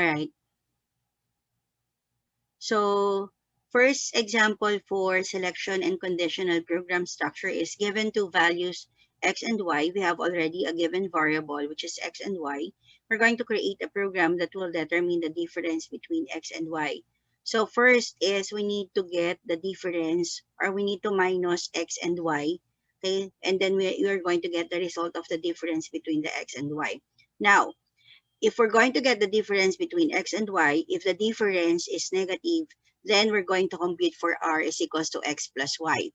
All right. So first example for selection and conditional program structure is given two values x and y. We have already a given variable, which is x and y. We're going to create a program that will determine the difference between x and y. So first is we need to get the difference, or we need to minus x and y. Okay, and then we are going to get the result of the difference between the x and y. Now, if we're going to get the difference between x and y, if the difference is negative, then we're going to compute for r is equals to x plus y.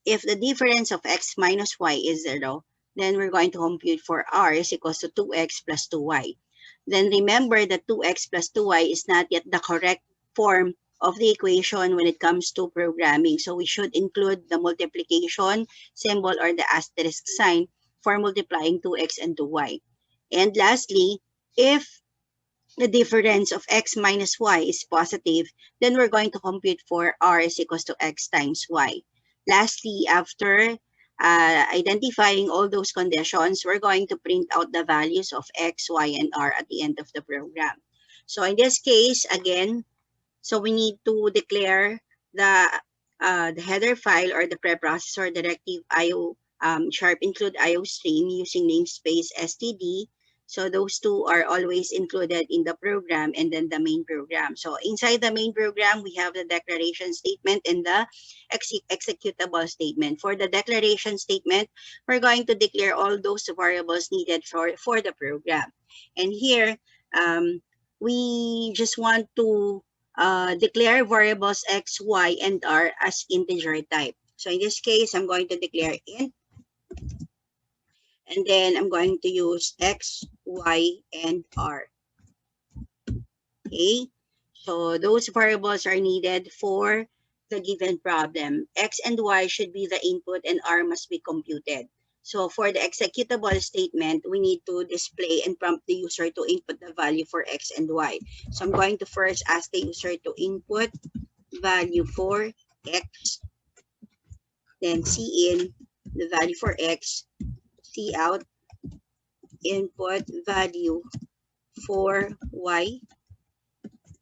If the difference of x minus y is 0, then we're going to compute for r is equals to 2x plus 2y. Then remember that 2x plus 2y is not yet the correct form of the equation when it comes to programming. So we should include the multiplication symbol or the asterisk sign for multiplying 2x and 2y. And lastly, if the difference of x minus y is positive, then we're going to compute for r is equals to x times y. Lastly, after identifying all those conditions, we're going to print out the values of x, y, and r at the end of the program. So in this case, again, so we need to declare the header file or the preprocessor directive IO sharp include IO stream using namespace std. So those two are always included in the program and then the main program. So inside the main program, we have the declaration statement and the executable statement. For the declaration statement, we're going to declare all those variables needed for the program. And here, we just want to declare variables x, y, and r as integer type. So in this case, I'm going to declare int, and then I'm going to use x, y, and r. Okay, so those variables are needed for the given problem. X and y should be the input and r must be computed. So for the executable statement, we need to display and prompt the user to input the value for x and y. So I'm going to first ask the user to input value for x, then cin the value for x, cout input value for y,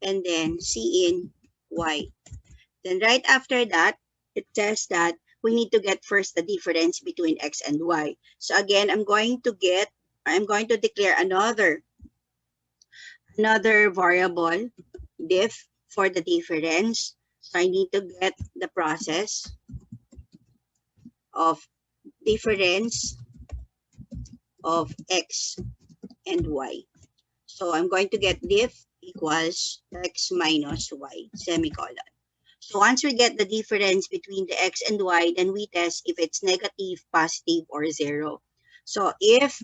and then cin y. Then right after that, it says that we need to get first the difference between x and y. So again, I'm going to declare another variable, diff, for the difference. So I need to get the process of difference of x and y. So I'm going to get diff equals x minus y, semicolon. So once we get the difference between the x and y, then we test if it's negative, positive, or 0. So if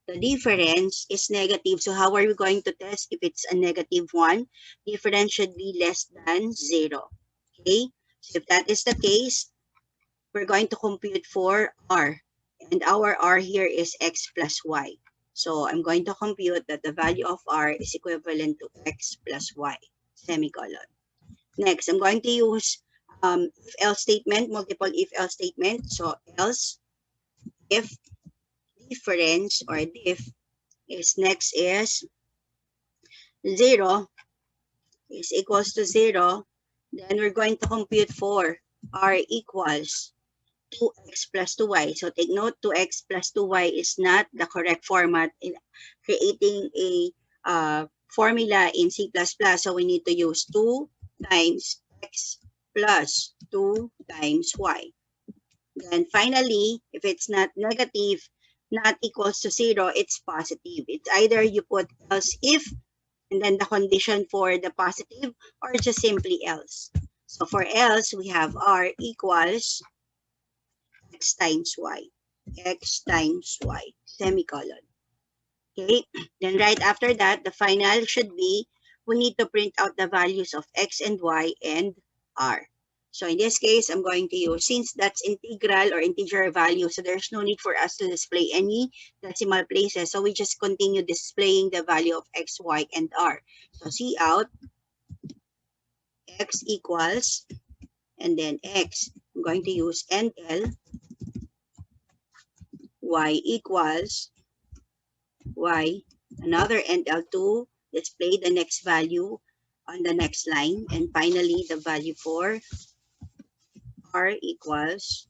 the difference is negative, so how are we going to test if it's a negative 1? Difference should be less than 0. Okay? So if that is the case, we're going to compute for r. And our r here is x plus y. So I'm going to compute that the value of r is equivalent to x plus y, semicolon. Next, I'm going to use if-else statement, multiple if-else statement. So else, if difference or diff is next is 0 is equals to 0, then we're going to compute for r equals 2x plus 2y. So take note, 2x plus 2y is not the correct format in creating a formula in C++. So we need to use 2 times x plus 2 times y. Then finally, if it's not negative, not equals to 0, it's positive. It's either you put else if, and then the condition for the positive, or just simply else. So for else, we have r equals x times y, semicolon. Okay, then right after that, the final should be, we need to print out the values of x and y and r. So in this case, I'm going to use, since that's integral or integer value, so there's no need for us to display any decimal places. So we just continue displaying the value of x, y, and r. So cout x equals, and then x, I'm going to use NL, y equals y, another NL2, display the next value on the next line. And finally, the value for R equals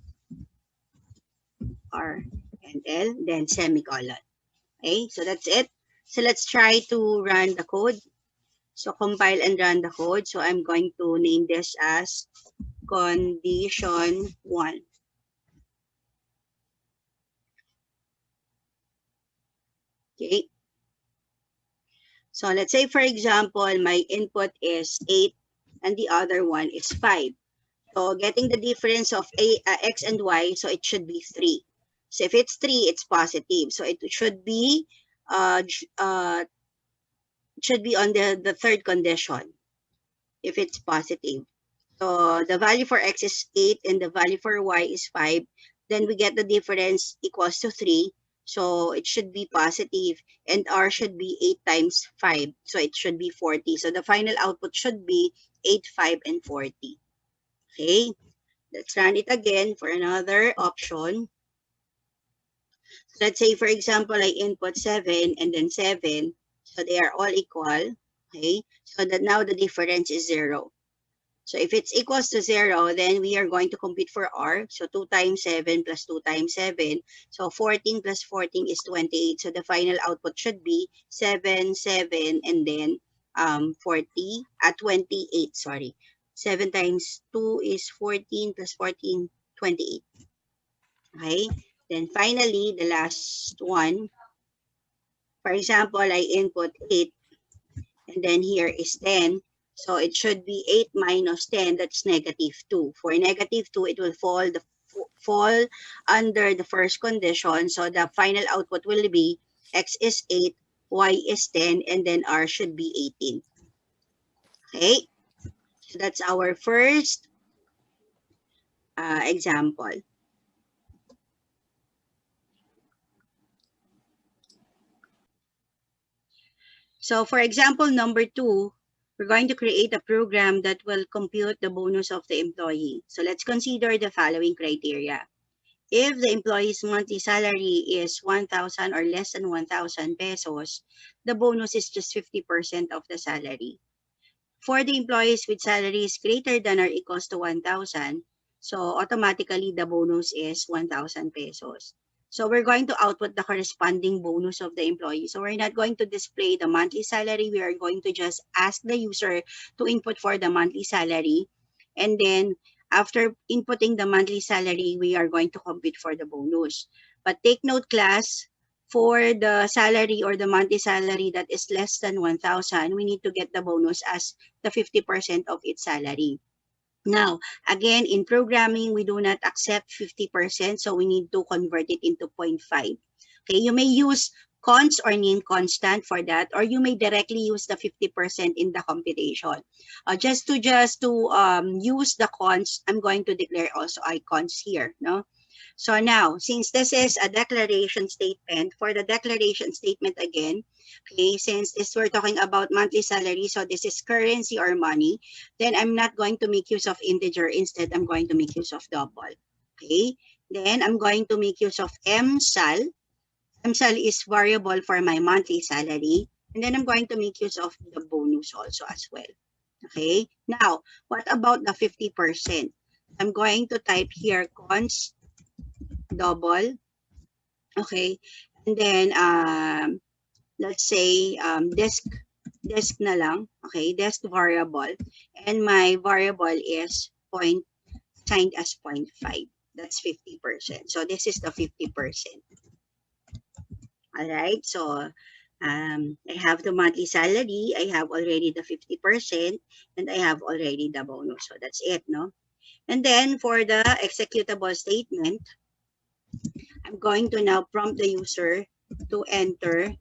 R and L, then semicolon. Okay, so that's it. So let's try to run the code. So compile and run the code. So I'm going to name this as condition 1. Okay. So let's say, for example, my input is 8 and the other one is 5. So getting the difference of x and y, so it should be 3. So if it's 3, it's positive. So it uh, uh, should be on the third condition if it's positive. So the value for x is 8 and the value for y is 5. Then we get the difference equals to 3. So it should be positive, and r should be 8 times 5. So it should be 40. So the final output should be 8, 5, and 40. Okay, let's run it again for another option. Let's say, for example, I input 7 and then 7. So they are all equal. Okay, so that now the difference is 0. So if it's equals to 0, then we are going to compute for r. So 2 times 7 plus 2 times 7. So 14 plus 14 is 28. So the final output should be 7, 7, and then 28, sorry. 7 times 2 is 14 plus 14, 28. Okay? Then finally, the last one. For example, I input 8 and then here is 10. So it should be 8 minus 10, that's negative 2. For negative 2, it will fall under the first condition. So the final output will be x is 8, y is 10, and then r should be 18. Okay, so that's our first example. So for example number 2, we're going to create a program that will compute the bonus of the employee. So let's consider the following criteria. If the employee's monthly salary is 1,000 or less than 1,000 pesos, the bonus is just 50% of the salary. For the employees with salaries greater than or equals to 1,000, so automatically the bonus is 1,000 pesos. So we're going to output the corresponding bonus of the employee. So we're not going to display the monthly salary. We are going to just ask the user to input for the monthly salary. And then after inputting the monthly salary, we are going to compute for the bonus. But take note, class, for the salary or the monthly salary that is less than 1,000, we need to get the bonus as the 50% of its salary. Now, again, in programming, we do not accept 50%, so we need to convert it into 0.5. Okay, you may use const or name constant for that, or you may directly use the 50% in the computation. Just to use the const, I'm going to declare also icons here, no? So now, since this is a declaration statement, for the declaration statement again, okay, since we're talking about monthly salary, so this is currency or money, then I'm not going to make use of integer. Instead, I'm going to make use of double. Okay, then I'm going to make use of MSAL. MSAL is variable for my monthly salary. And then I'm going to make use of the bonus also as well. Okay, now, what about the 50%? I'm going to type here const double. Okay, and then let's say desk na lang. Okay, desk variable, and my variable is point signed as 0.5. That's 50%. So this is the 50%. All right, so I have the monthly salary, I have already the 50%, and I have already the bonus. So that's it, no? And then for the executable statement, I'm going to now prompt the user to enter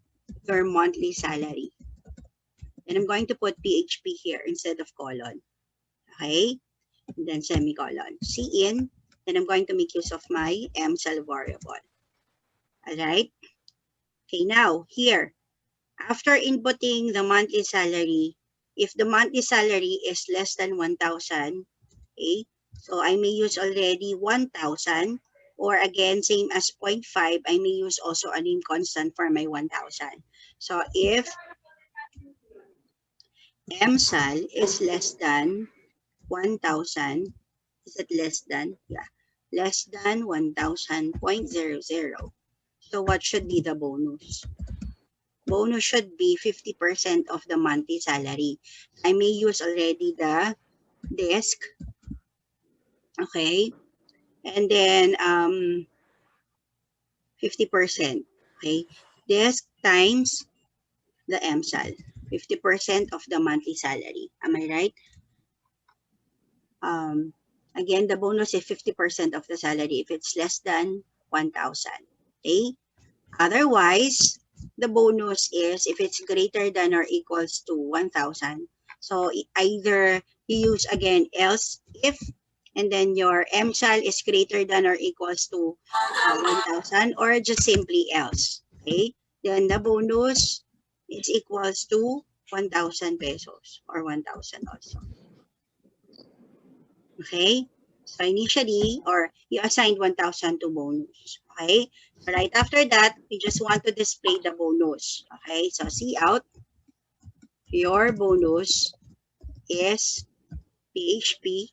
your monthly salary. And I'm going to put PHP here instead of colon. Okay? And then semicolon. Cin. Then I'm going to make use of my msal variable. Alright? Okay, now here, after inputting the monthly salary, if the monthly salary is less than 1,000, okay, so I may use already 1,000, or again, same as 0.5, I may use also a name constant for my 1,000. So if MSAL is less than 1,000. Is it less than? Yeah. Less than 1,000.00. So what should be the bonus? Bonus should be 50% of the monthly salary. I may use already the desk. Okay. And then 50%. Okay. Desk times the MSAL. 50% of the monthly salary. Am I right? Um, Again, the bonus is 50% of the salary if it's less than 1,000. Okay? Otherwise, the bonus is if it's greater than or equals to 1,000. So either you use again else if, and then your MSAL is greater than or equals to 1,000, or just simply else. Okay? Then the bonus is equals to 1,000 pesos or 1,000 also. Okay? So initially, or you assigned 1,000 to bonus. Okay? So right after that, we just want to display the bonus. Okay? So see out, your bonus is PHP,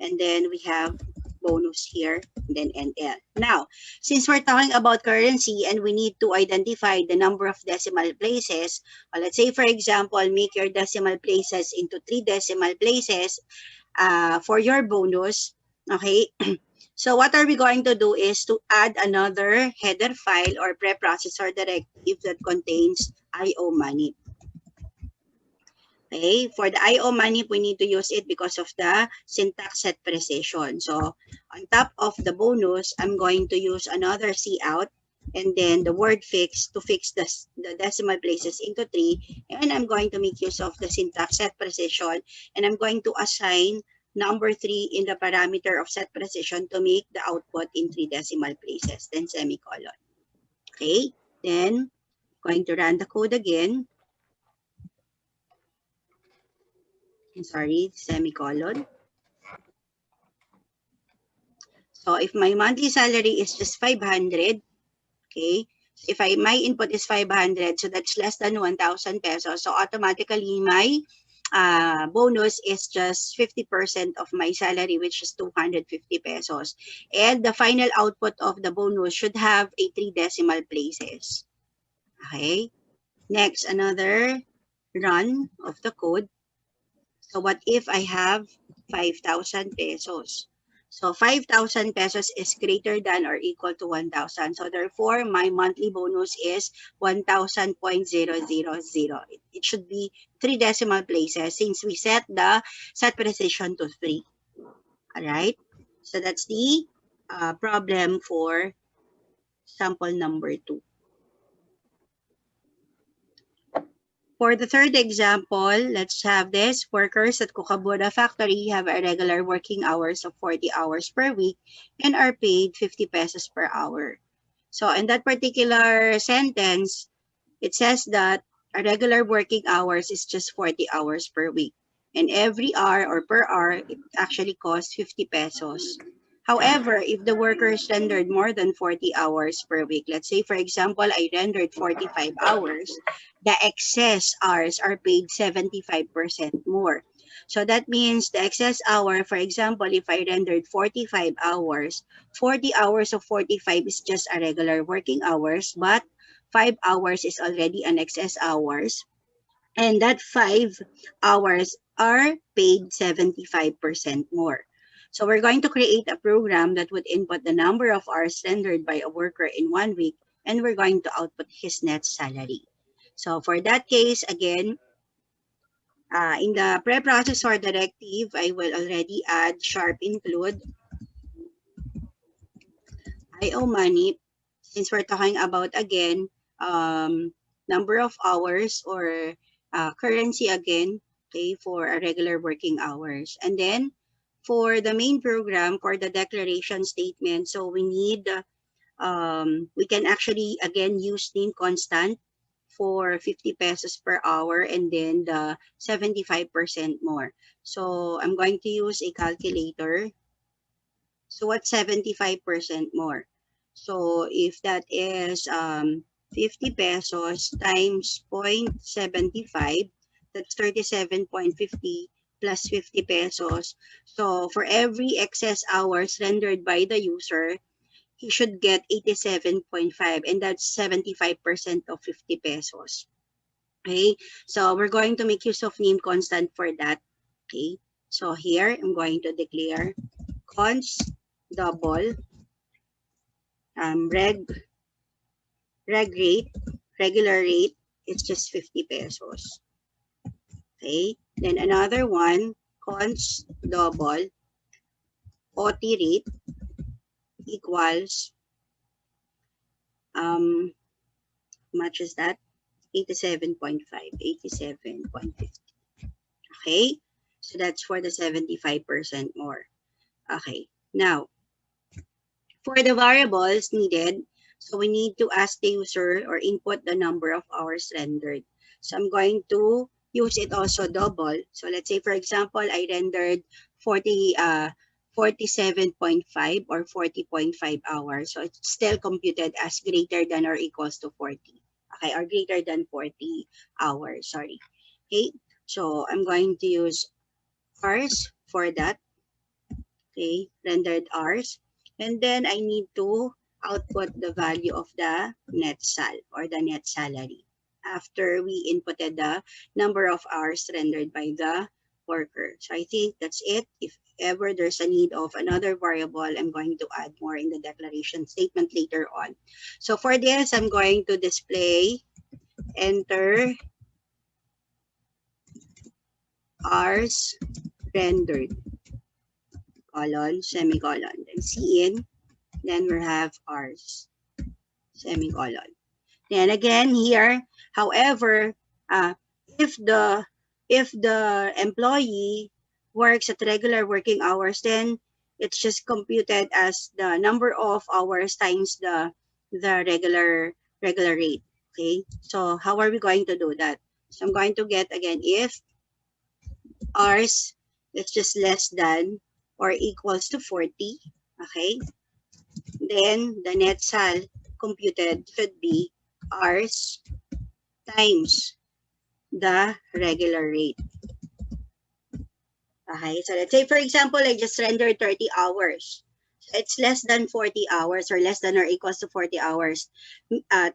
and then we have bonus here, and then NL. Now, since we're talking about currency and we need to identify the number of decimal places, let's say, for example, make your decimal places into 3 decimal places, for your bonus. Okay. So what are we going to do is to add another header file or preprocessor directive that contains IO money. Okay, for the IO money, we need to use it because of the syntax set precision. So on top of the bonus, I'm going to use another cout and then the word fix to fix the decimal places into 3. And I'm going to make use of the syntax set precision, and I'm going to assign number 3 in the parameter of set precision to make the output in 3 decimal places, then semicolon. Okay, then going to run the code again. Sorry, semicolon. So if my monthly salary is just 500, okay, if my input is 500, so that's less than 1,000 pesos. So automatically my bonus is just 50% of my salary, which is 250 pesos. And the final output of the bonus should have a 3 decimal places. Okay. Next, another run of the code. So what if I have 5,000 pesos? So 5,000 pesos is greater than or equal to 1,000. So therefore, my monthly bonus is 1,000.000. It should be 3 decimal places since we set the set precision to 3. All right. So that's the problem for sample number 2. For the third example, let's have this. Workers at Kukabura factory have irregular working hours of 40 hours per week and are paid 50 pesos per hour. So in that particular sentence, it says that a regular working hours is just 40 hours per week. And every hour or per hour, it actually costs 50 pesos. However, if the workers rendered more than 40 hours per week, let's say, for example, I rendered 45 hours, the excess hours are paid 75% more. So that means the excess hour, for example, if I rendered 45 hours, 40 hours of 45 is just a regular working hours, but 5 hours is already an excess hours, and that 5 hours are paid 75% more. So we're going to create a program that would input the number of hours rendered by a worker in 1 week, and we're going to output his net salary. So for that case, again, in the preprocessor directive, I will already add sharp include IO money, since we're talking about, again, number of hours or currency again, okay, for a regular working hours. And then for the main program, for the declaration statement, so we need, we can actually, again, use name constant for 50 pesos per hour and then the 75% more. So I'm going to use a calculator. So what's 75% more? So if that is 50 pesos times 0.75, That's 37.50 plus 50 pesos. So for every excess hours rendered by the user, he should get 87.5, and that's 75% of 50 pesos. Okay, so we're going to make use of name constant for that. Okay, so here I'm going to declare const double reg rate, regular rate, it's just 50 pesos. Okay, then another one, const double OT rate equals, much is that? 87.5, 87.50. Okay, so that's for the 75% more. Okay, now for the variables needed, so we need to ask the user or input the number of hours rendered. So I'm going to use it also double. So let's say, for example, I rendered 47.5 or 40.5 hours. So it's still computed as greater than or equals to 40. Okay, or greater than 40 hours, sorry. Okay, so I'm going to use hours for that. Okay, rendered hours. And then I need to output the value of the net sal or the net salary after we inputted the number of hours rendered by the worker. So I think that's it. If ever there's a need of another variable, I'm going to add more in the declaration statement later on. So for this, I'm going to display enter hours rendered, colon, semicolon, then cin, then we have hours, semicolon. Then again here, however, uh, if the if the employee works at regular working hours, then it's just computed as the number of hours times the regular rate. Okay, so how are we going to do that? So I'm going to get again if hours, it's just less than or equals to 40. Okay, then the net sal computed should be hours times the regular rate. Okay, so let's say, for example, I just rendered 30 hours. So it's less than 40 hours or less than or equals to 40 hours.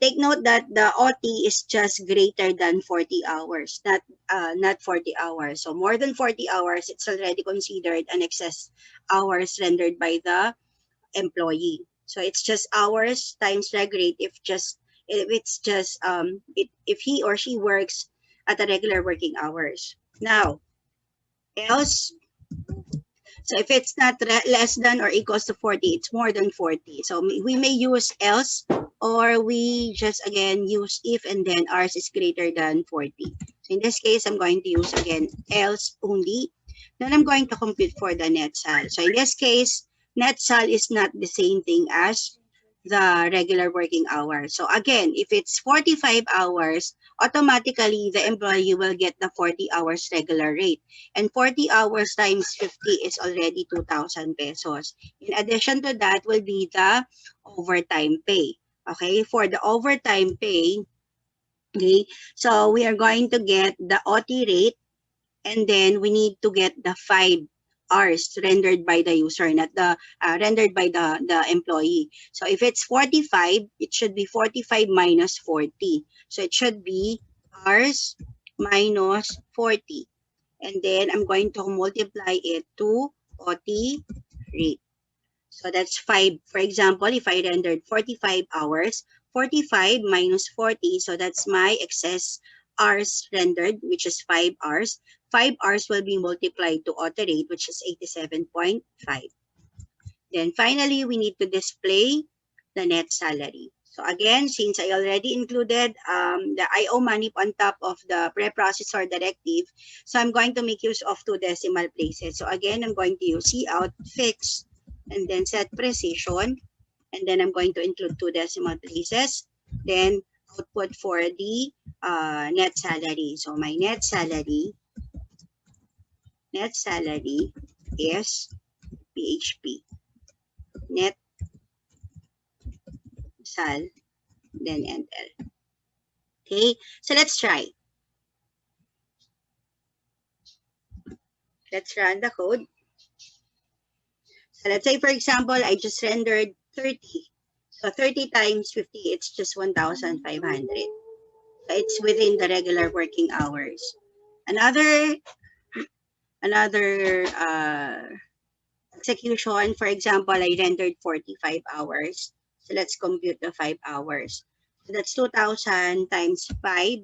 Take note that the OT is just greater than 40 hours, not 40 hours. So more than 40 hours, it's already considered an excess hours rendered by the employee. So it's just hours times reg rate if it's just if he or she works at the regular working hours. Now, else, so if it's not less than or equals to 40, it's more than 40. So we may use else, or we just again use if and then ours is greater than 40. So in this case, I'm going to use again else only. Then I'm going to compute for the net sal. So in this case, net sal is not the same thing as the regular working hours. So again, if it's 45 hours, automatically the employee will get the 40 hours regular rate. And 40 hours times 50 is already 2,000 pesos. In addition to that will be the overtime pay. Okay, for the overtime pay, okay, so we are going to get the OT rate, and then we need to get the 5 hours rendered by the user, not the rendered by the employee. So if it's 45, it should be 45 minus 40. So it should be hours minus 40. And then I'm going to multiply it to OT rate. So that's 5. For example, if I rendered 45 hours, 45 minus 40, so that's my excess hours rendered, which is 5 hours. 5 hours will be multiplied to auto rate, which is 87.5. Then finally, we need to display the net salary. So again, since I already included the IO manip on top of the preprocessor directive, so I'm going to make use of 2 decimal places. So again, I'm going to use cout fix and then set precision, and then I'm going to include 2 decimal places. Then output for the net salary. So my net salary is PHP. Net sal, then enter. Okay, so let's try. Let's run the code. So let's say, for example, I just rendered 30. So 30 times 50, it's just 1,500. So it's within the regular working hours. Another execution, for example, I rendered 45 hours. So let's compute the 5 hours. So that's 2,000 times 5.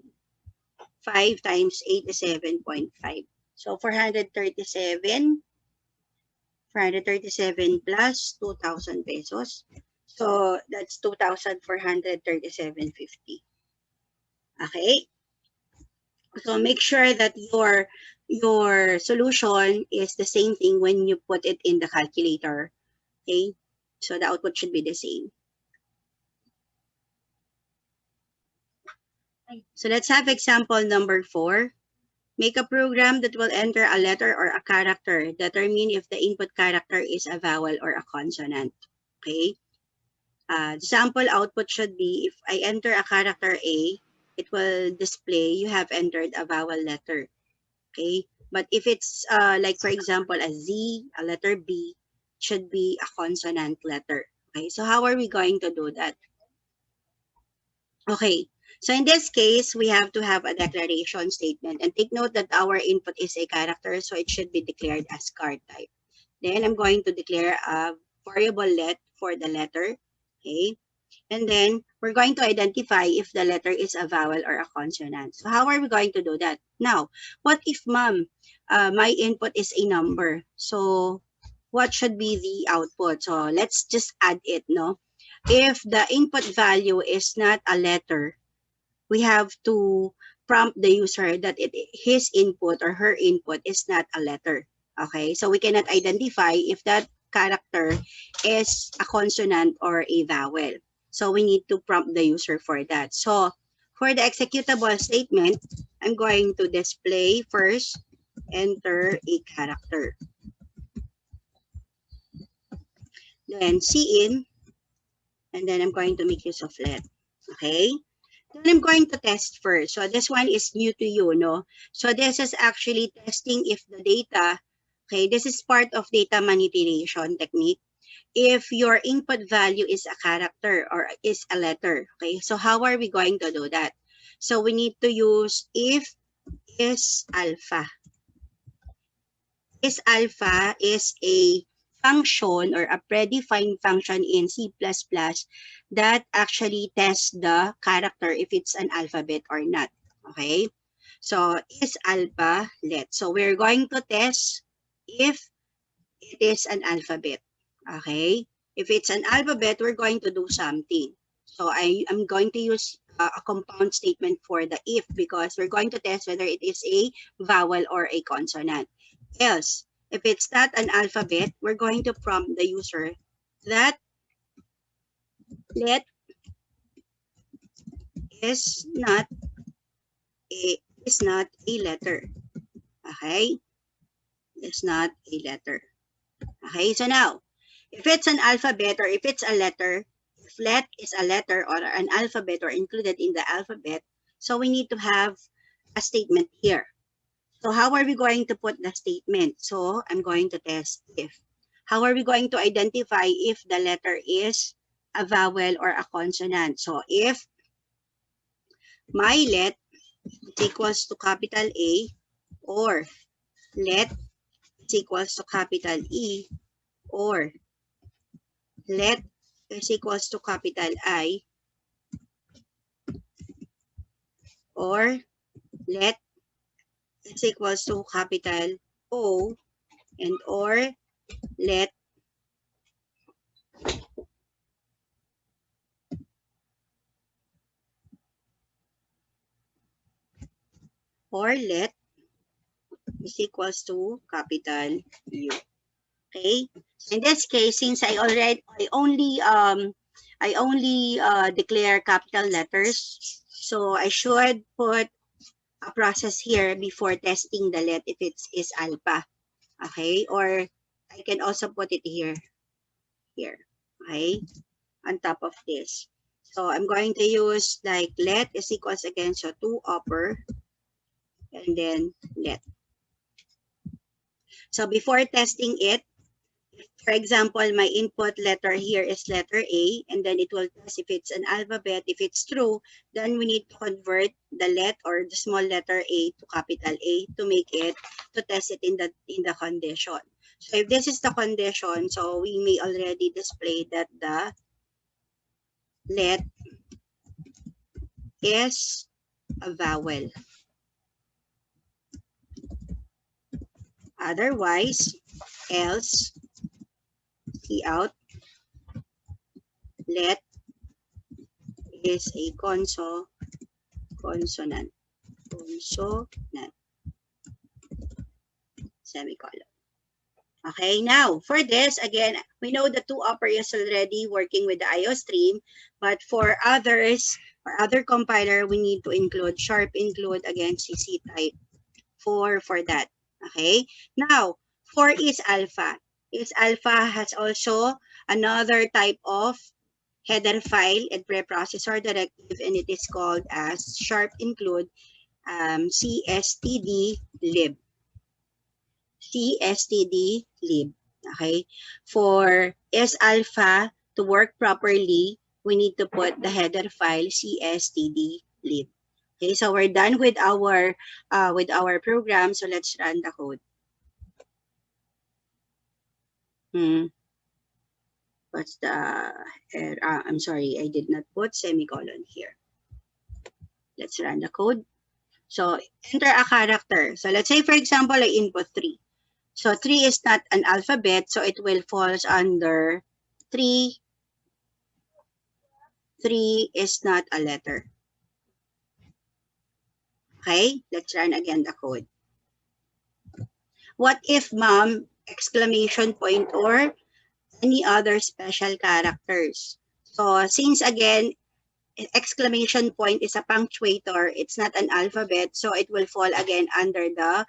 5 times 87.5. So 437 plus 2,000 pesos. So that's 2,437.50. Okay? So make sure that your solution is the same thing when you put it in the calculator. Okay? So the output should be the same. So let's have example number 4. Make a program that will enter a letter or a character. Determine if the input character is a vowel or a consonant. Okay? The sample output should be, if I enter a character A, it will display you have entered a vowel letter. Okay? But if it's like, for example, a Z, a letter B, it should be a consonant letter. Okay? So how are we going to do that? Okay. So in this case, we have to have a declaration statement. And take note that our input is a character, so it should be declared as card type. Then I'm going to declare a variable let for the letter. Okay. And then we're going to identify if the letter is a vowel or a consonant. So how are we going to do that? Now, what if, ma'am, my input is a number? So what should be the output? So let's just add it, no? If the input value is not a letter, we have to prompt the user that his input or her input is not a letter. Okay, so we cannot identify if that character is a consonant or a vowel. So we need to prompt the user for that. So for the executable statement, I'm going to display first, enter a character. Then cin, and then I'm going to make use of let. Okay? Then I'm going to test first. So this one is new to you, no? So this is actually testing if the data, okay, this is part of data manipulation technique. If your input value is a character or is a letter, okay? So how are we going to do that? So we need to use if is alpha. Is alpha is a function or a predefined function in C++ that actually tests the character if it's an alphabet or not. Okay? So is alpha let. So we're going to test if it is an alphabet. Okay? If it's an alphabet, we're going to do something. So I'm going to use a compound statement for the if because we're going to test whether it is a vowel or a consonant. Else, if it's not an alphabet, we're going to prompt the user that let is not a letter. Okay? It's not a letter. Okay, so now, if it's an alphabet or if it's a letter, if let is a letter or an alphabet or included in the alphabet, so we need to have a statement here. So how are we going to put the statement? So I'm going to test if. How are we going to identify if the letter is a vowel or a consonant? So if my let is equals to capital A or let is equals to capital E or let is equals to capital I or let is equals to capital O and or let is equals to capital U. Okay? In this case, since I only declare capital letters, so I should put a process here before testing the let if it is alpha. Okay? Or I can also put it here. Okay? On top of this. So I'm going to use like let is equals again, so to upper and then let. So before testing it, for example, my input letter here is letter A, and then it will test if it's an alphabet. If it's true, then we need to convert the let or the small letter A to capital A to make it, to test it in the condition. So if this is the condition, so we may already display that the let is a vowel. Otherwise, else, see out, let is a consonant, semicolon. Okay, now for this, again, we know the two upper is already working with the IO stream, but for others, or other compiler, we need to include sharp include, again, CC type for that. Okay, now 4 is alpha. Is alpha has also another type of header file and preprocessor directive, and it is called as sharp include cstd lib. cstd-lib. Okay? For S alpha to work properly, we need to put the header file cstd-lib. Okay, so we're done with our program. So let's run the code. What's the error? I'm sorry, I did not put semicolon here. Let's run the code. So enter a character. So let's say, for example, I input 3. So 3 is not an alphabet, so it will falls under 3. 3 is not a letter. Okay, let's run again the code. What if mom, exclamation point, or any other special characters? So since again, exclamation point is a punctuator, it's not an alphabet, so it will fall again under the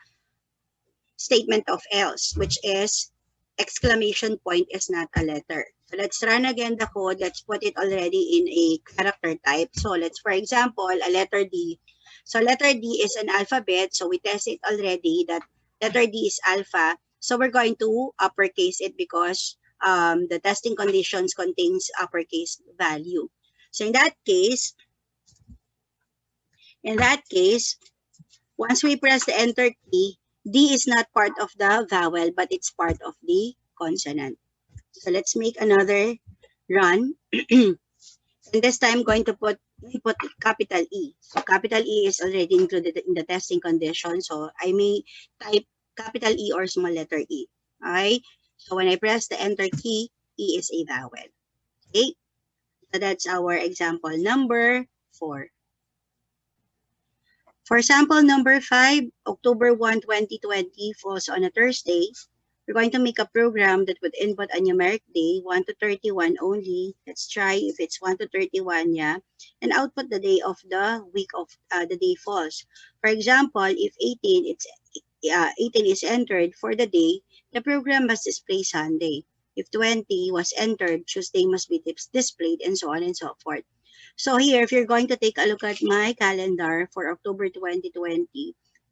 statement of else, which is exclamation point is not a letter. So let's run again the code. Let's put it already in a character type. So let's, for example, a letter D. So letter D is an alphabet. So we test it already that letter D is alpha. So we're going to uppercase it because the testing conditions contains uppercase value. So in that case, once we press the enter key, D is not part of the vowel, but it's part of the consonant. So let's make another run. And this time I'm going to put capital E. So capital E is already included in the testing condition. So I may type capital E or small letter E. Okay. So when I press the enter key, E is a vowel. Okay. So that's our example number 4. For sample number 5, October 1, 2020 falls on a Thursday. We're going to make a program that would input a numeric day, 1 to 31 only. Let's try if it's 1 to 31, yeah. And output the day of the week of the day falls. For example, if 18, 18 is entered for the day, the program must display Sunday. If 20 was entered, Tuesday must be displayed, and so on and so forth. So here, if you're going to take a look at my calendar for October 2020,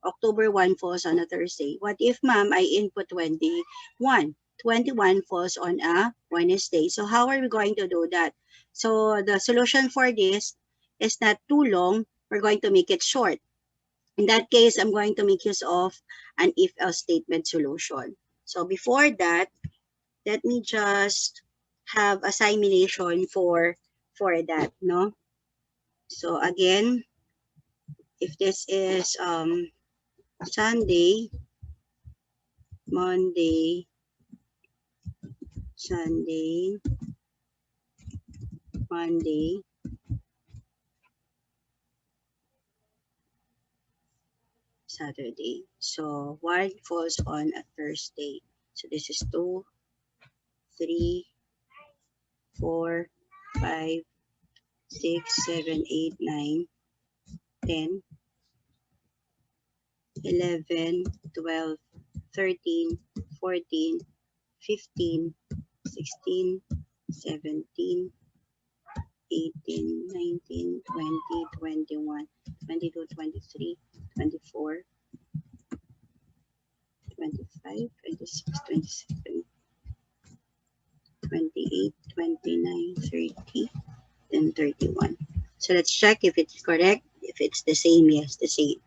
October 1 falls on a Thursday. What if, ma'am, I input 21? 21 falls on a Wednesday. So how are we going to do that? So the solution for this is not too long. We're going to make it short. In that case, I'm going to make use of an if-else statement solution. So before that, let me just have a simulation for that, no? So again, if this is Sunday, Monday, Sunday, Monday, Saturday. So 1 falls on a Thursday. So this is 2, 3, 4, 5, 6, 7, 8, 9, 10, 11, 12, 13, 14, 15, 16, 17, 18, 19, 20, 21, 22, 23, 24, 25, 26, 27, 28, 29, 30, and 31. So let's check if it's correct. If it's the same, yes, the same.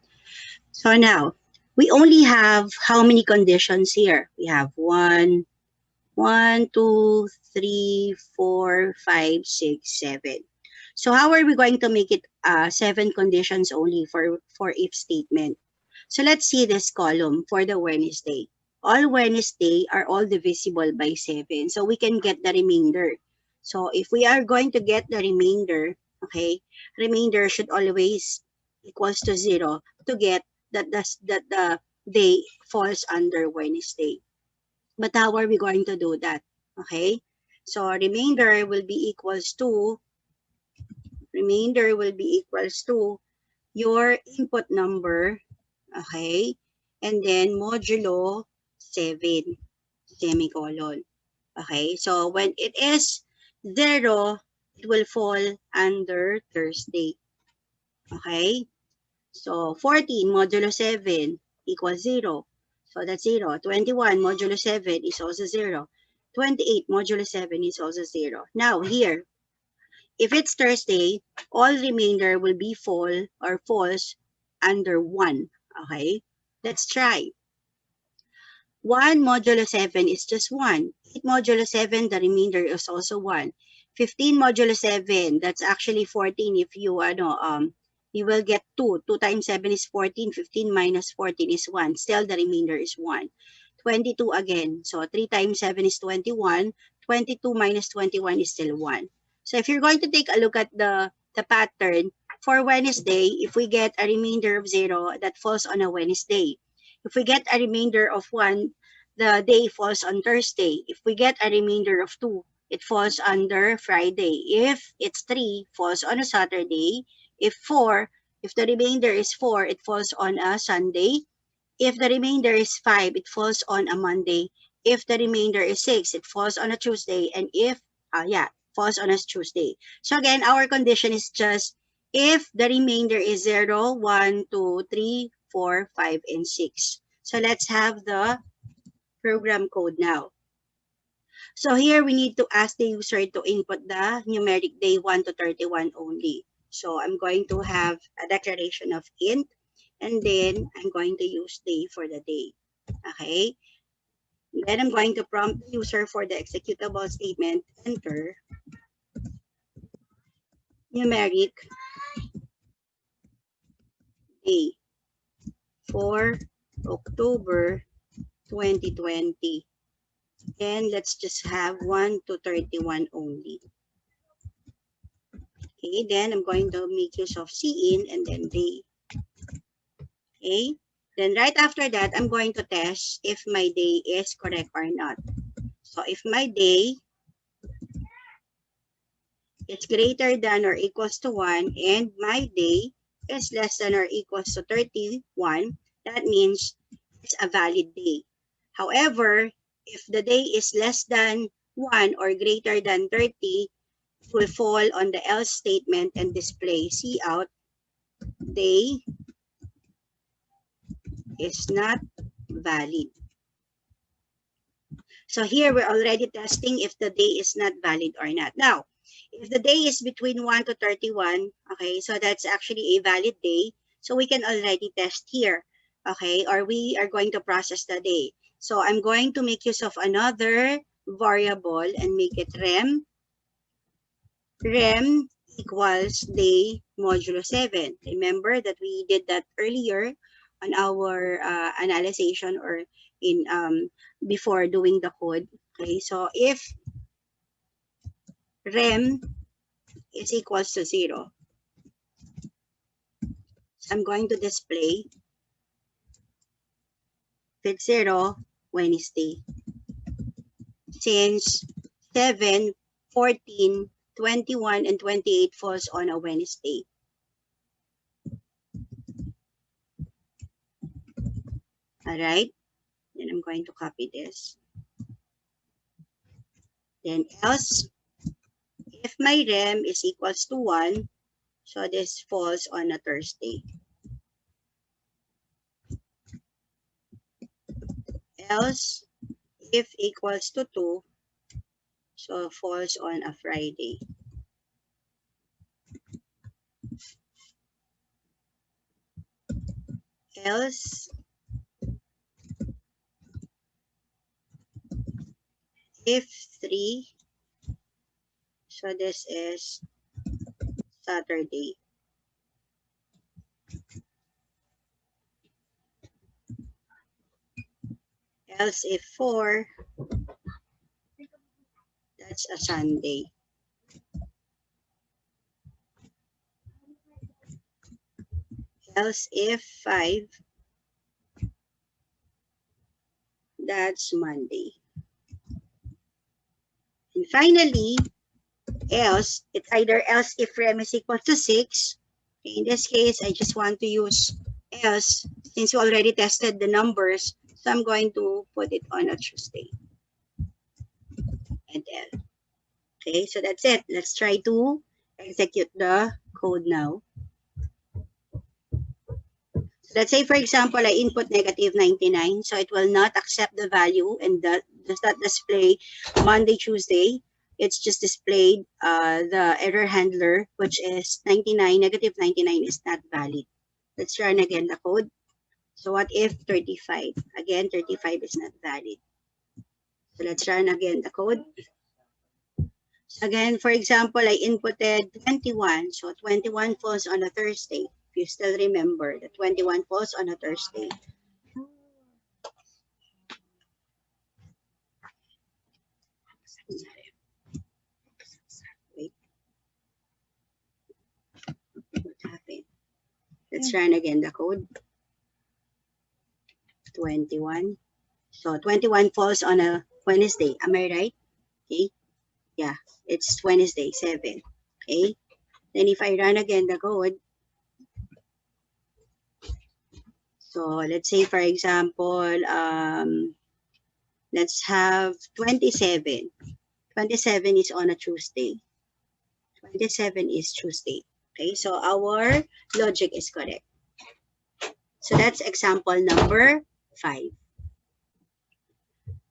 So now, we only have how many conditions here? We have 2, 3, 4, 5, 6, 7. So how are we going to make it 7 conditions only for if statement? So let's see this column for the Wednesday. All Wednesday are all divisible by 7. So we can get the remainder. So if we are going to get the remainder, okay, remainder should always equals to 0 to get that the day falls under Wednesday. But how are we going to do that? Okay, so remainder will be equals to your input number, okay, and then modulo 7, semicolon. Okay, so when it is 0, it will fall under Thursday. Okay, so 14 modulo 7 equals 0. So that's 0. 21 modulo 7 is also 0. 28 modulo 7 is also 0. Now here, if it's Thursday, all remainder will be false under 1. Okay? Let's try. 1 modulo 7 is just 1. 8 modulo 7, the remainder is also 1. 15 modulo 7, that's actually 14 if you will get 2. 2 times 7 is 14. 15 minus 14 is 1. Still, the remainder is 1. 22 again. So 3 times 7 is 21. 22 minus 21 is still 1. So if you're going to take a look at the pattern, for Wednesday, if we get a remainder of 0, that falls on a Wednesday. If we get a remainder of 1, the day falls on Thursday. If we get a remainder of 2, it falls under Friday. If it's 3, falls on a Saturday. If the remainder is 4, it falls on a Sunday. If the remainder is 5, it falls on a Monday. If the remainder is 6, it falls on a Tuesday. And falls on a Tuesday. So again, our condition is just if the remainder is 0, 1, 2, 3, 4, 5, and 6. So let's have the program code now. So here we need to ask the user to input the numeric day 1 to 31 only. So I'm going to have a declaration of int, and then I'm going to use day for the day. Okay. Then I'm going to prompt the user for the executable statement, enter numeric day for October 2020. And let's just have 1 to 31 only. Okay, then I'm going to make use of cin and then day. Okay, then right after that, I'm going to test if my day is correct or not. So if my day is greater than or equals to 1 and my day is less than or equals to 31, that means it's a valid day. However, if the day is less than 1 or greater than 30, it will fall on the else statement and display cout day is not valid. So here we're already testing if the day is not valid or not. Now, if the day is between 1 to 31, okay, so that's actually a valid day. So we can already test here, okay, or we are going to process the day. So I'm going to make use of another variable and make it rem equals day modulo 7. Remember that we did that earlier on our analysis or in before doing the code. Okay, so if rem is equals to 0, so I'm going to display if it's 0, Wednesday. Since 7, 14, 21, and 28 falls on a Wednesday. All right, then I'm going to copy this. Then else, if my rem is equals to 1, so this falls on a Thursday. else if equals to 2, so falls on a Friday. Else if 3, so this is Saturday. Else if 4, that's a Sunday. Else if 5, that's Monday. And finally, else, it's either else if rem is equal to 6. In this case, I just want to use else since we already tested the numbers. So I'm going to put it on a Tuesday and L. Okay, so that's it. Let's try to execute the code now. So let's say, for example, I input negative 99. So it will not accept the value and that does not display Monday, Tuesday. It's just displayed the error handler, which is 99, negative 99 is not valid. Let's run again the code. So what if 35? Again, 35 is not valid. So let's run again the code. So again, for example, I inputted 21. So 21 falls on a Thursday. If you still remember, the 21 falls on a Thursday. Wait, what happened? Let's run again the code. 21. So 21 falls on a Wednesday. Am I right? Okay. Yeah, it's Wednesday, 7. Okay. Then if I run again the code, so let's say, for example, let's have 27. 27 is on a Tuesday. 27 is Tuesday. Okay, so our logic is correct. So that's example number 5.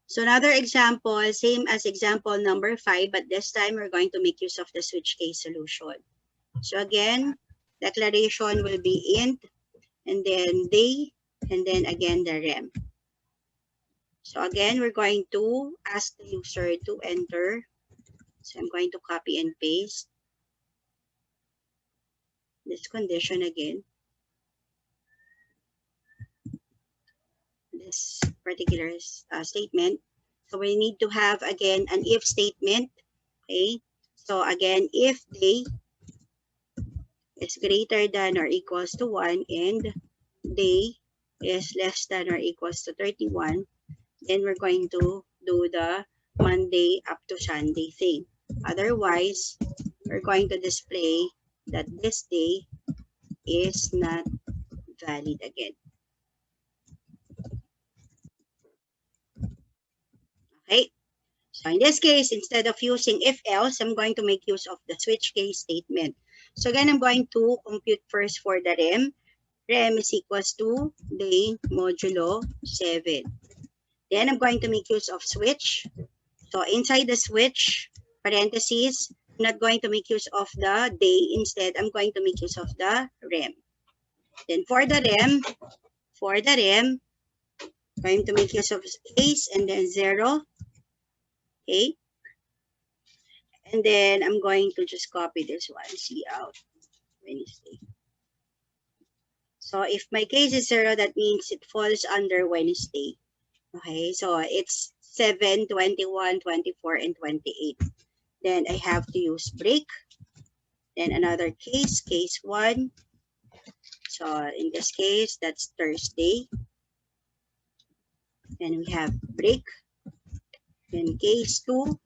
So another example, same as example number 5, but this time we're going to make use of the switch case solution. So again, declaration will be int, and then day, and then again the rem. So again, we're going to ask the user to enter. So I'm going to copy and paste this condition again. This particular statement. So we need to have again an if statement. Okay. So again, if day is greater than or equals to 1 and day is less than or equals to 31, then we're going to do the Monday up to Sunday thing. Otherwise, we're going to display that this day is not valid again. Okay. So in this case, instead of using if else, I'm going to make use of the switch case statement. So again, I'm going to compute first for the rem. Rem is equals to day modulo 7. Then I'm going to make use of switch. So inside the switch, parentheses, I'm not going to make use of the day. Instead, I'm going to make use of the rem. Then for the rem, I'm going to make use of case and then 0. Okay. And then I'm going to just copy this one, see out Wednesday. So if my case is 0, that means it falls under Wednesday. Okay, so it's 7, 21, 24, and 28. Then I have to use break. Then another case, case 1. So in this case, that's Thursday. Then we have break. Then case 2,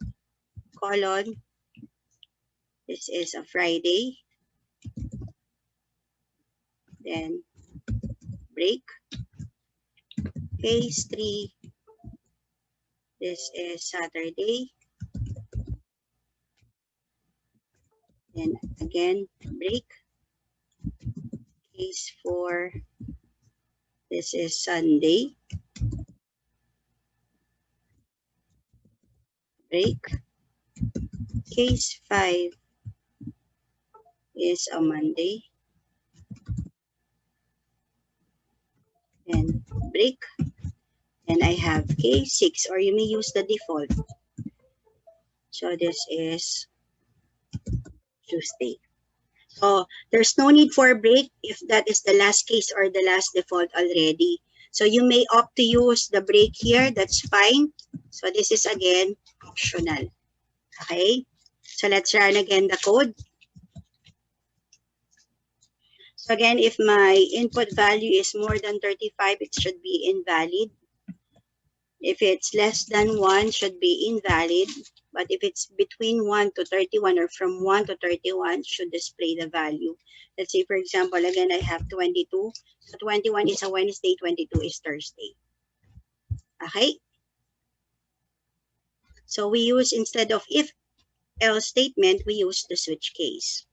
colon. This is a Friday. Then break. Case 3. This is Saturday. Then again, break. Case 4. This is Sunday. break. Case 5 is a Monday. And break. And I have case 6, or you may use the default. So this is Tuesday. So there's no need for a break if that is the last case or the last default already. So you may opt to use the break here. That's fine. So this is again optional. Okay. So let's run again the code. So again, if my input value is more than 35, it should be invalid. If it's less than 1, should be invalid. But if it's between 1 to 31 or from 1 to 31, should display the value. Let's say, for example, again, I have 22. So 21 is a Wednesday, 22 is Thursday. Okay? So we use, instead of if-else statement, we use the switch case.